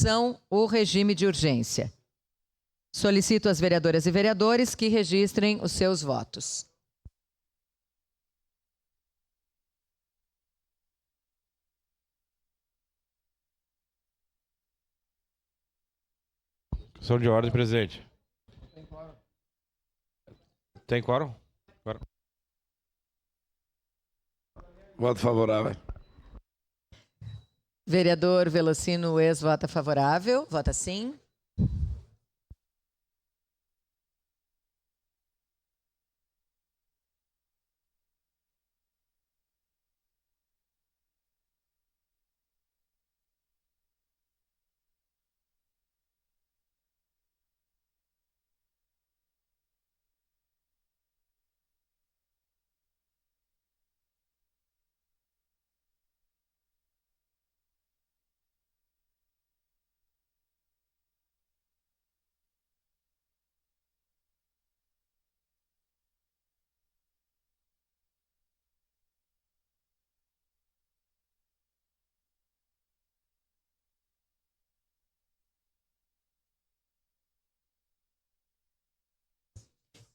votação o regime de urgência. Solicito às vereadoras e vereadores que registrem os seus votos. Questão de ordem, presidente. Tem quórum? Voto favorável. Vereador Velocino Ex vota favorável. Vota sim.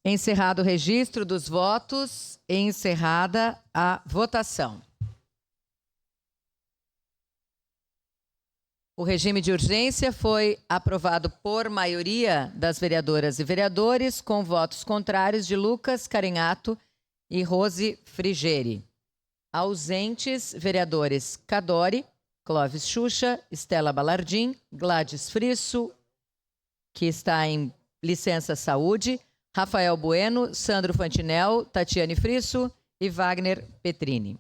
Encerrado o registro dos votos, encerrada a votação. O regime de urgência foi aprovado por maioria das vereadoras e vereadores, com votos contrários de Lucas Carinhato e Rose Frigeri. Ausentes, vereadores Cadori, Clóvis Xuxa, Estela Balardim, Gladys Frisso, que está em licença saúde, Rafael Bueno, Sandro Fantinel, Tatiane Frisso e Wagner Petrini.